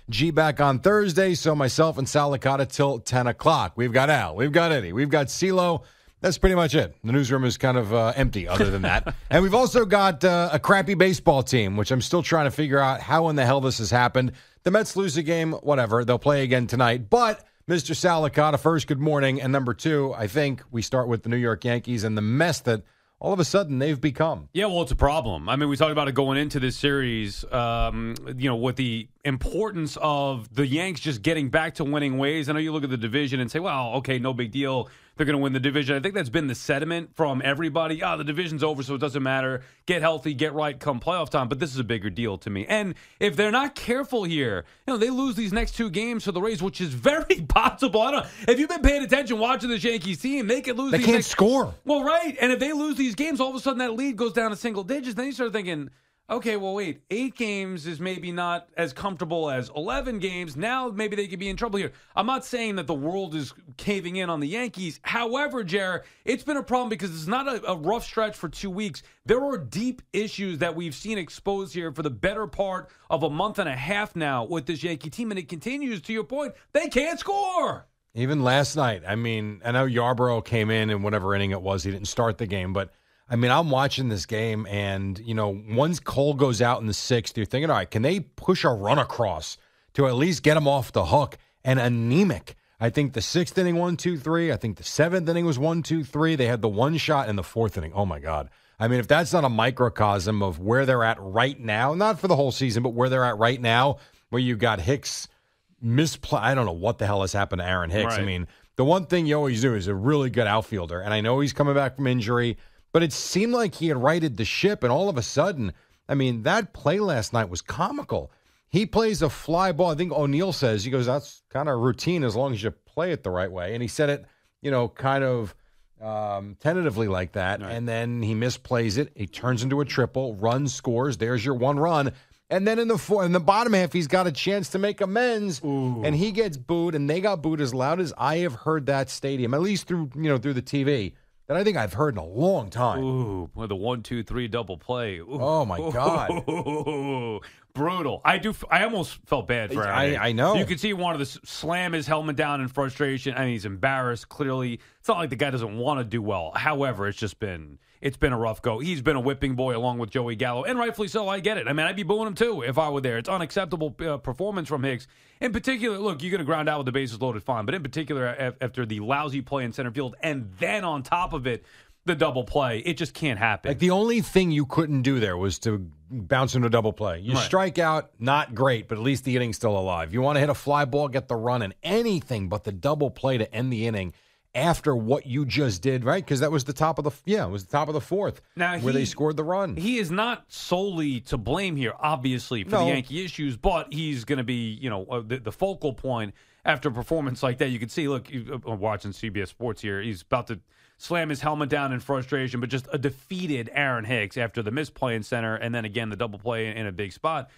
G back on Thursday, so myself and Sal Licata till 10 o'clock. We've got Al, we've got Eddie, we've got CeeLo. That's pretty much it. The newsroom is kind of empty other than that. And we've also got a crappy baseball team, which I'm still trying to figure out how in the hell this has happened. The Mets lose a game, whatever. They'll play again tonight. But Mr. Sal Licata, first, good morning. And number two, I think we start with the New York Yankees and the mess that all of a sudden they've become. Yeah, well, it's a problem. I mean, we talked about it going into this series, with the importance of the Yanks just getting back to winning ways. I know you look at the division and say, well, okay, no big deal. They're going to win the division. I think that's been the sentiment from everybody. The division's over, so it doesn't matter. Get healthy, get right come playoff time. But this is a bigger deal to me. And if they're not careful here, they lose these next two games to the Rays, which is very possible. I don't know. If you've been paying attention watching this Yankees team, they could lose. They can't score. Well, right. And if they lose these games, all of a sudden that lead goes down to single digits. Then you start thinking, okay, well, wait, 8 games is maybe not as comfortable as 11 games. Now maybe they could be in trouble here. I'm not saying that the world is caving in on the Yankees. However, Jared, it's been a problem because it's not a rough stretch for 2 weeks. There are deep issues that we've seen exposed here for the better part of a month and a half now with this Yankee team, and it continues, to your point, they can't score. Even last night, I mean, I know Yarbrough came in whatever inning it was. He didn't start the game, but I mean, I'm watching this game, and, once Cole goes out in the 6th, you're thinking, all right, can they push a run across to at least get him off the hook? And anemic. I think the 6th inning, 1-2-3. I think the 7th inning was 1-2-3. They had the one shot in the 4th inning. Oh, my God. I mean, if that's not a microcosm of where they're at right now, not for the whole season, but where they're at right now, where you got Hicks misplay. I don't know what the hell has happened to Aaron Hicks. Right. I mean, the one thing you always do is a really good outfielder, and I know he's coming back from injury. But it seemed like he had righted the ship, and all of a sudden, I mean, that play last night was comical. He plays a fly ball. I think O'Neill says, he goes, that's kind of routine as long as you play it the right way. And he said it, kind of tentatively like that. Right. And then he misplays it. He turns into a triple, runs, scores. There's your one run. And then in the bottom half, he's got a chance to make amends. Ooh. And he gets booed, and they got booed as loud as I have heard that stadium, at least through the TV. That I think I've heard in a long time. Ooh, with the 1-2-3 double play. Ooh. Oh my God, ooh, brutal. I almost felt bad for Aaron. I know. You could see he wanted to slam his helmet down in frustration. I mean, he's embarrassed. Clearly, it's not like the guy doesn't want to do well. However, it's been a rough go. He's been a whipping boy along with Joey Gallo, and rightfully so. I get it. I mean, I'd be booing him too if I were there. It's unacceptable performance from Hicks. In particular, look, you're going to ground out with the bases loaded, fine. But in particular, after the lousy play in center field, and then on top of it, the double play, it just can't happen. Like the only thing you couldn't do there was to bounce into a double play. You strike out, not great, but at least the inning's still alive. You want to hit a fly ball, get the run, and anything but the double play to end the inning after what you just did, right? Because that was the top of the fourth, now, where they scored the run. He is not solely to blame here, obviously, for the Yankee issues, but he's going to be, the focal point after a performance like that. You can see, look, watching CBS Sports here, he's about to slam his helmet down in frustration, but just a defeated Aaron Hicks after the misplay in center, and then again the double play in a big spot.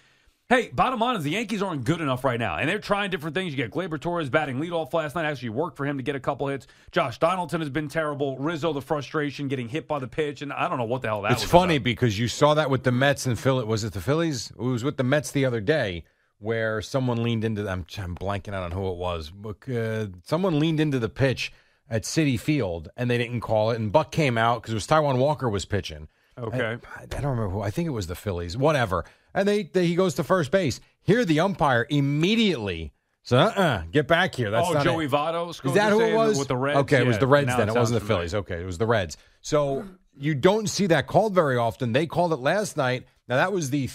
Hey, bottom line is the Yankees aren't good enough right now, and they're trying different things. You get Gleyber Torres batting leadoff last night. Actually worked for him to get a couple hits. Josh Donaldson has been terrible. Rizzo, the frustration, getting hit by the pitch, and I don't know what the hell that was. It's funny about. Because you saw that with the Mets and Philly. Was it the Phillies? It was with the Mets the other day where someone leaned into them. I'm blanking out on who it was. Someone leaned into the pitch at Citi Field, and they didn't call it, and Buck came out because it was Taijuan Walker was pitching. Okay. I don't remember who. I think it was the Phillies. Whatever. And he goes to first base. Here, the umpire immediately said, get back here. That's not Joey it. Votto. Is that who it was? With the Reds? Okay, it was the Reds then. It wasn't the familiar. Phillies. Okay, it was the Reds. So you don't see that called very often. They called it last night. Now, that was the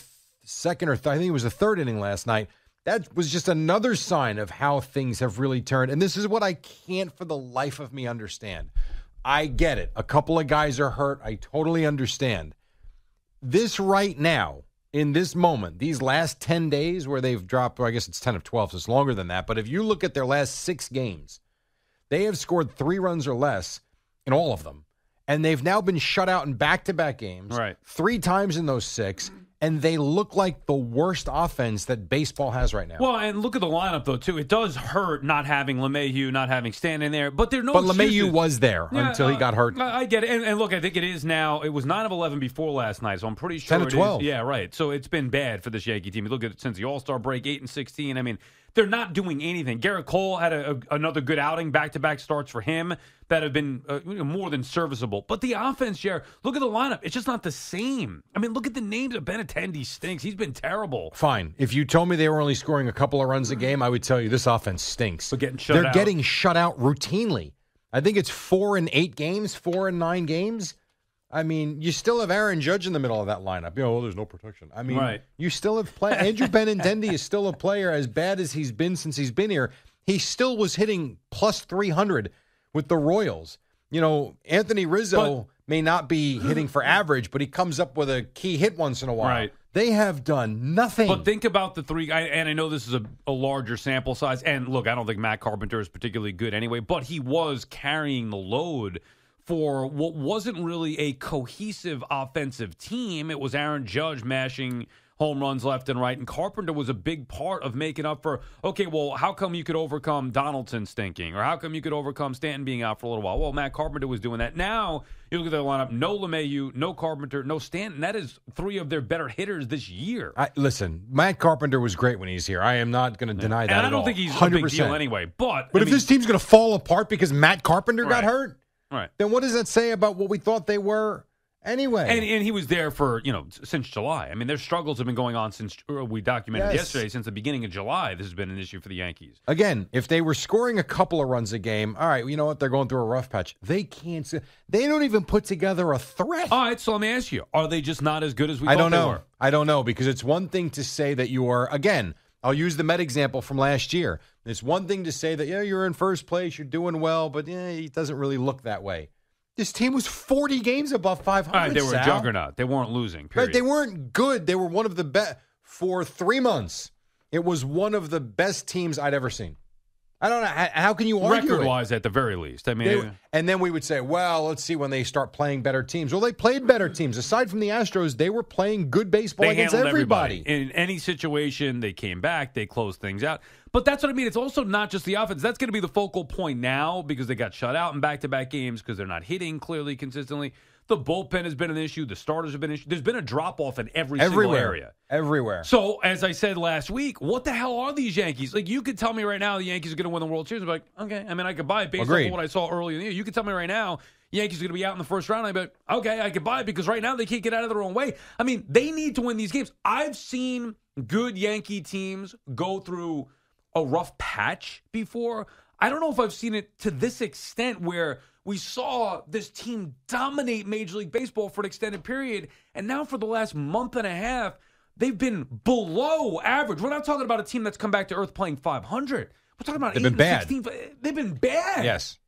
second or I think it was the third inning last night. That was just another sign of how things have really turned. And this is what I can't for the life of me understand. I get it. A couple of guys are hurt. I totally understand. This right now, in this moment, these last 10 days where they've dropped, I guess it's 10 of 12, so it's longer than that. But if you look at their last 6 games, they have scored 3 runs or less in all of them. And they've now been shut out in back-to-back games 3 times in those 6. and they look like the worst offense that baseball has right now. Well, and look at the lineup, though, too. It does hurt not having LeMahieu, not having Stanton there, but there are no excuses. LeMahieu was there until he got hurt. I get it. And look, I think it is now. It was 9 of 11 before last night, so I'm pretty sure 10 of 12. Yeah, right. So it's been bad for this Yankee team. You look at it since the All-Star break, 8 and 16. I mean, they're not doing anything. Garrett Cole had another good outing, back-to-back starts for him that have been more than serviceable. But the offense, Jared, look at the lineup. It's just not the same. I mean, look at the names of Benintendi stinks. He's been terrible. Fine. If you told me they were only scoring a couple of runs a game, I would tell you this offense stinks. But they're getting shut out routinely. I think it's 4 in 8 games, 4 in 9 games. I mean, you still have Aaron Judge in the middle of that lineup. There's no protection. I mean, right. You still have Andrew Benintendi is still a player as bad as he's been since he's been here. He still was hitting plus 300 with the Royals. Anthony Rizzo may not be hitting for average, but he comes up with a key hit once in a while. Right. They have done nothing. But think about the three, and I know this is a larger sample size. And look, I don't think Matt Carpenter is particularly good anyway, but he was carrying the load for what wasn't really a cohesive offensive team. It was Aaron Judge mashing home runs left and right, and Carpenter was a big part of making up for, okay, well, how come you could overcome Donaldson stinking? Or how come you could overcome Stanton being out for a little while? Well, Matt Carpenter was doing that. Now, you look at their lineup, no LeMahieu, no Carpenter, no Stanton. That is 3 of their better hitters this year. Listen, Matt Carpenter was great when he's here. I am not going to deny that at all. And I don't think he's 100%. A big deal anyway. But if this team's going to fall apart because Matt Carpenter got hurt, right, then what does that say about what we thought they were anyway? And he was there for, since July. I mean, their struggles have been going on since we documented yesterday. Since the beginning of July, this has been an issue for the Yankees. Again, if they were scoring a couple of runs a game, all right, you know what? They're going through a rough patch. They can't. They don't even put together a threat. All right, so let me ask you, are they just not as good as we thought they were? I don't know, because it's one thing to say that you are, again, I'll use the Met example from last year. It's one thing to say that, you're in first place, you're doing well, but it doesn't really look that way. This team was 40 games above 500. All right, they were a juggernaut. They weren't losing, period. Right, they weren't good. They were one of the best. For 3 months, it was one of the best teams I'd ever seen. I don't know. How can you argue record-wise, at the very least. I mean, and then we would say, well, let's see when they start playing better teams. Well, they played better teams. Aside from the Astros, they were playing good baseball against everybody. In any situation, they came back. They closed things out. But that's what I mean. It's also not just the offense. That's going to be the focal point now because they got shut out in back-to-back games because they're not hitting clearly consistently. The bullpen has been an issue. The starters have been an issue. There's been a drop-off in every single area. Everywhere. So, as I said last week, what the hell are these Yankees? Like, you could tell me right now the Yankees are going to win the World Series. I'm like, okay. I mean, I could buy it based on what I saw earlier in the year. You could tell me right now Yankees are going to be out in the first round. I'd be like, okay, I could buy it because right now they can't get out of their own way. I mean, they need to win these games. I've seen good Yankee teams go through a rough patch before. I don't know if I've seen it to this extent where we saw this team dominate Major League Baseball for an extended period, and now for the last month and a half, they've been below average. We're not talking about a team that's come back to earth playing 500. We're talking about 16. They've been bad. Yes.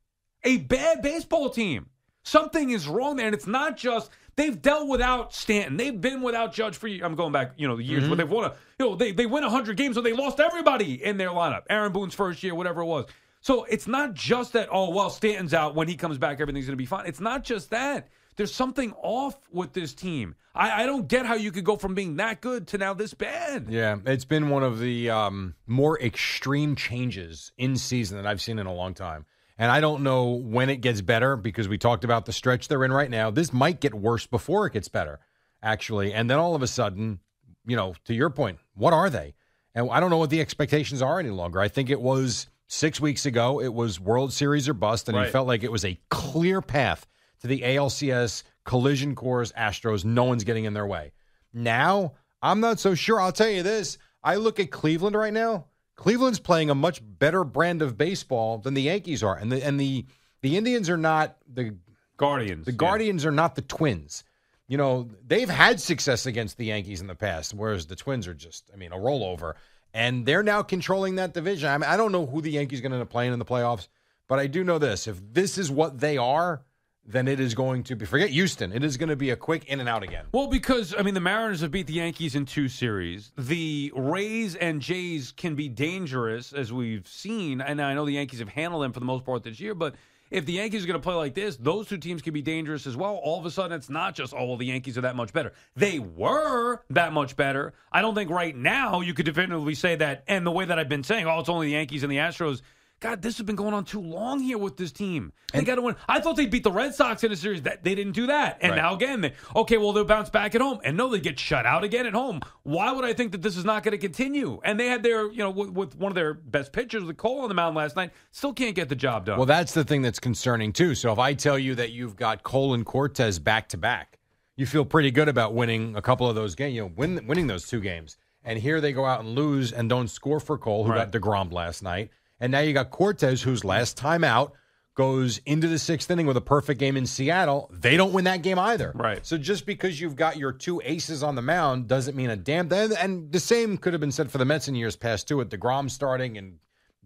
A bad baseball team. Something is wrong there, and it's not just they've dealt without Stanton. They've been without Judge for years. I'm going back, the years where they've won they win 100 games, so they lost everybody in their lineup. Aaron Boone's first year, whatever it was. So it's not just that, Stanton's out. When he comes back, everything's going to be fine. It's not just that. There's something off with this team. I don't get how you could go from being that good to now this bad. Yeah, it's been one of the more extreme changes in season that I've seen in a long time. And I don't know when it gets better because we talked about the stretch they're in right now. This might get worse before it gets better, actually. And then all of a sudden, to your point, what are they? And I don't know what the expectations are any longer. I think it was 6 weeks ago, it was World Series or bust, and it felt like it was a clear path to the ALCS collision course Astros. No one's getting in their way. Now, I'm not so sure. I'll tell you this. I look at Cleveland right now. Cleveland's playing a much better brand of baseball than the Yankees are. And the Indians are not the Guardians. The Guardians are not the Twins. They've had success against the Yankees in the past, whereas the Twins are just, a rollover. And they're now controlling that division. I don't know who the Yankees are going to end up playing in the playoffs, but I do know this. If this is what they are, then it is going to be, forget Houston, it is going to be a quick in and out again. Well, because, the Mariners have beat the Yankees in 2 series. The Rays and Jays can be dangerous, as we've seen, and I know the Yankees have handled them for the most part this year, but if the Yankees are going to play like this, those two teams can be dangerous as well. All of a sudden, it's not just, the Yankees are that much better. They were that much better. I don't think right now you could definitively say that. And the way that I've been saying, it's only the Yankees and the Astros. God, this has been going on too long here with this team. They got to win. I thought they'd beat the Red Sox in a series. That they didn't do that. And now again, they'll bounce back at home. And no, they get shut out again at home. Why would I think that this is not going to continue? And they had their, with one of their best pitchers, with Cole on the mound last night, still can't get the job done. Well, that's the thing that's concerning too. So if I tell you that you've got Cole and Cortez back to back, you feel pretty good about winning a couple of those games, winning those two games. And here they go out and lose and don't score for Cole, who got DeGrom last night. And now you got Cortez, whose last time out goes into the sixth inning with a perfect game in Seattle. They don't win that game either. Right. So just because you've got your two aces on the mound doesn't mean a damn thing. And the same could have been said for the Mets in years past, too, with DeGrom starting, and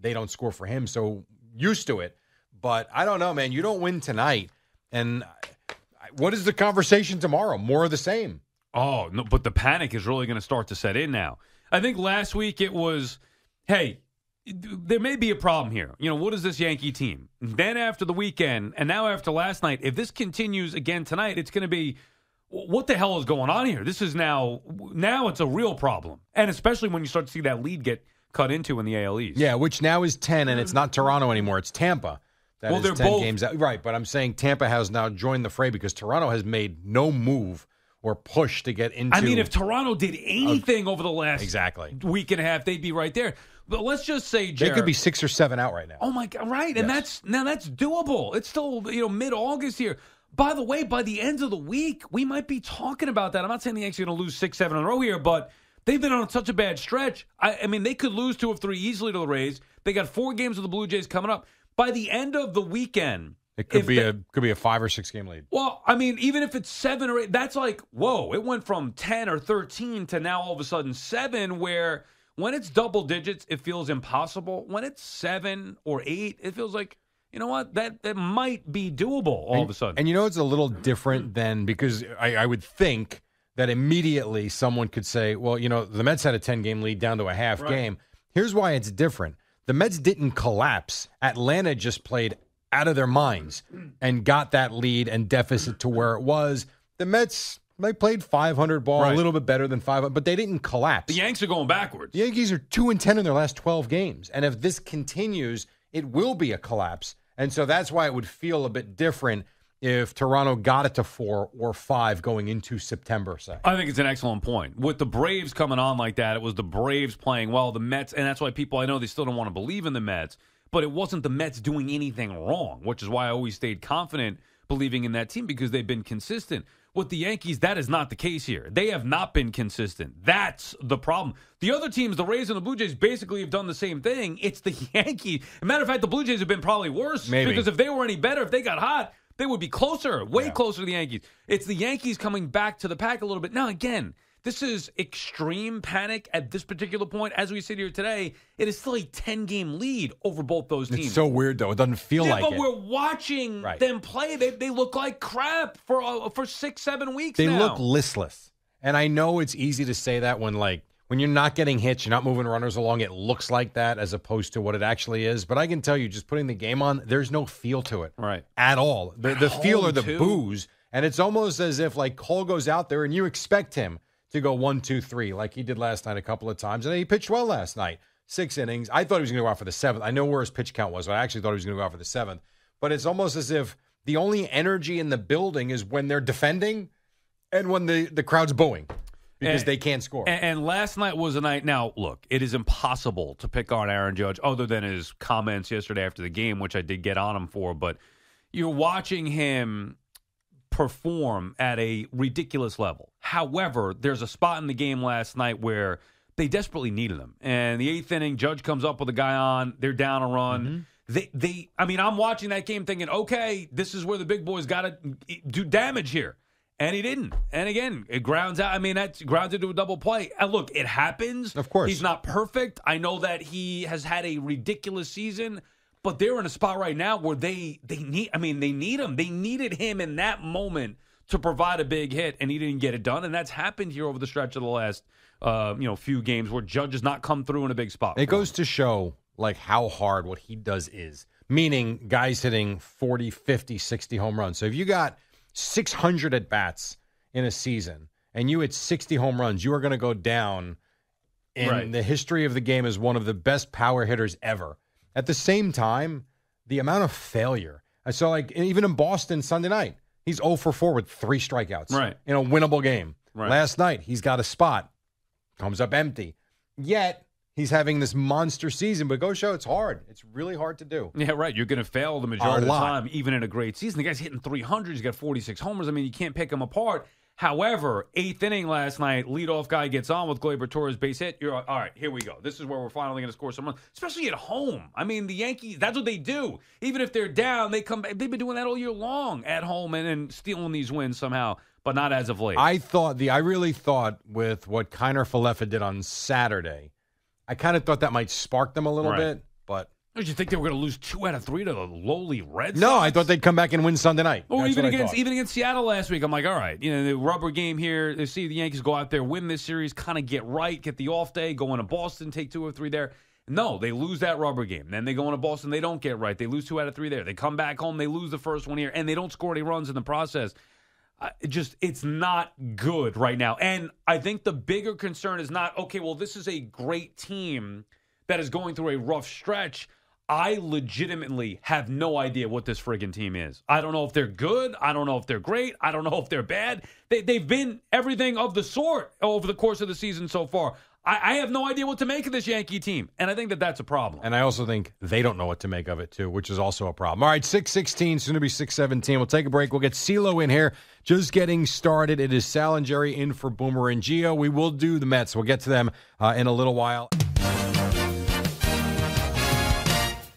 they don't score for him. So used to it. But I don't know, man. You don't win tonight. And what is the conversation tomorrow? More of the same. Oh, no, but the panic is really going to start to set in now. I think last week it was, hey, there may be a problem here. What is this Yankee team? Then after the weekend, and now after last night, if this continues again tonight, it's going to be, what the hell is going on here? This is now it's a real problem. And especially when you start to see that lead get cut into in the AL East. Yeah, which now is 10, and it's not Toronto anymore. It's Tampa. That is they're 10 both games out. Right, but I'm saying Tampa has now joined the fray because Toronto has made no move or push to get into. I mean, if Toronto did anything over the last week and a half, they'd be right there. But let's just say, Jared, they could be 6 or 7 out right now. Oh my God, right? And that's doable. It's still mid-August here. By the way, by the end of the week, we might be talking about that. I'm not saying the Yankees are going to lose 6, 7 in a row here, but they've been on such a bad stretch. I mean, they could lose 2 of 3 easily to the Rays. They got 4 games with the Blue Jays coming up. By the end of the weekend, it could be a 5 or 6 game lead. Well, I mean, even if it's 7 or 8, that's like, whoa, it went from 10 or 13 to now all of a sudden 7, where when it's double digits, it feels impossible. When it's 7 or 8, it feels like, you know what, that might be doable all of a sudden. And it's a little different than, because I would think that immediately someone could say, well, the Mets had a 10-game lead down to a half game. Here's why it's different. The Mets didn't collapse. Atlanta just played out of their minds and got that lead and deficit to where it was. The Mets, they played 500 ball, a little bit better than 500, but they didn't collapse. The Yanks are going backwards. The Yankees are 2-10 in their last 12 games. And if this continues, it will be a collapse. And so that's why it would feel a bit different if Toronto got it to 4 or 5 going into September, say. I think it's an excellent point. With the Braves coming on like that, it was the Braves playing well, the Mets, and that's why people, I know they still don't want to believe in the Mets, but it wasn't the Mets doing anything wrong, which is why I always stayed confident believing in that team, because they've been consistent. With the Yankees, that is not the case here. They have not been consistent. That's the problem. The other teams, the Rays and the Blue Jays, basically have done the same thing. It's the Yankees. As a matter of fact, the Blue Jays have been probably worse. Maybe. Because if they were any better, if they got hot, they would be closer, way closer to the Yankees. It's the Yankees coming back to the pack a little bit. Now, again, this is extreme panic at this particular point. As we sit here today, it is still a 10-game lead over both those teams. It's so weird, though. It doesn't feel like it. Yeah, but we're watching them play. They look like crap for 6, 7 weeks now. They look listless. And I know it's easy to say that when you're not getting hits, you're not moving runners along, it looks like that as opposed to what it actually is. But I can tell you, just putting the game on, there's no feel to it at all. The feel are the boos. And it's almost as if Cole goes out there and you expect him to go 1, 2, 3 like he did last night a couple of times. And he pitched well last night. 6 innings. I thought he was going to go out for the 7th. I know where his pitch count was, but I actually thought he was going to go out for the 7th. But it's almost as if the only energy in the building is when they're defending and when the crowd's booing because they can't score. And last night was a night. Now, look, it is impossible to pick on Aaron Judge other than his comments yesterday after the game, which I did get on him for. But you're watching him perform at a ridiculous level. However, there's a spot in the game last night where they desperately needed him. And the 8th inning, Judge comes up with a guy on. They're down a run. Mm-hmm. I'm watching that game thinking, okay, this is where the big boys got to do damage here. And he didn't. And again, it grounds out. I mean, that's grounds into a double play. And look, it happens. Of course. He's not perfect. I know that he has had a ridiculous season. But they're in a spot right now where they need him. They needed him in that moment to provide a big hit, and he didn't get it done. And that's happened here over the stretch of the last few games where Judge has not come through in a big spot. It goes to show how hard what he does is. meaning guys hitting 40, 50, 60 home runs. So if you got 600 at-bats in a season and you hit 60 home runs, you are going to go down in the history of the game as one of the best power hitters ever. At the same time, the amount of failure. I saw, like, even in Boston Sunday night, he's 0 for 4 with 3 strikeouts in a winnable game. Right. Last night, he's got a spot. Comes up empty. Yet, he's having this monster season, but go show it's hard. It's really hard to do. Yeah, right. You're going to fail the majority of the time, even in a great season. The guy's hitting 300. He's got 46 homers. I mean, you can't pick him apart. However, 8th inning last night, leadoff guy gets on with Gleyber Torres base hit. You're like, all right, here we go. This is where we're finally going to score some runs, especially at home. I mean, the Yankees, that's what they do. Even if they're down, they come back. They've been doing that all year long at home and stealing these wins somehow, but not as of late. I really thought with what Kiner Falefa did on Saturday, I kind of thought that might spark them a little bit, but. Did you think they were going to lose 2 out of 3 to the lowly Red Sox? No, I thought they'd come back and win Sunday night. Or even against Seattle last week, I'm like, all right, the rubber game here. They see the Yankees go out there, win this series, kind of get right, get the off day, go into Boston, take 2 or 3 there. No, they lose that rubber game. Then they go into Boston, they don't get right. They lose 2 out of 3 there. They come back home, they lose the first one here, and they don't score any runs in the process. It's not good right now. And I think the bigger concern is not, okay, well, this is a great team that is going through a rough stretch. I legitimately have no idea what this friggin' team is. I don't know if they're good. I don't know if they're great. I don't know if they're bad. They've been everything of the sort over the course of the season so far. I have no idea what to make of this Yankee team, and I think that that's a problem. And I also think they don't know what to make of it, too, which is also a problem. All right, 6:16, soon to be 6:17. We'll take a break. We'll get CeeLo in here. Just getting started. It is Sal and Jerry in for Boomer and Gio. We will do the Mets. We'll get to them in a little while.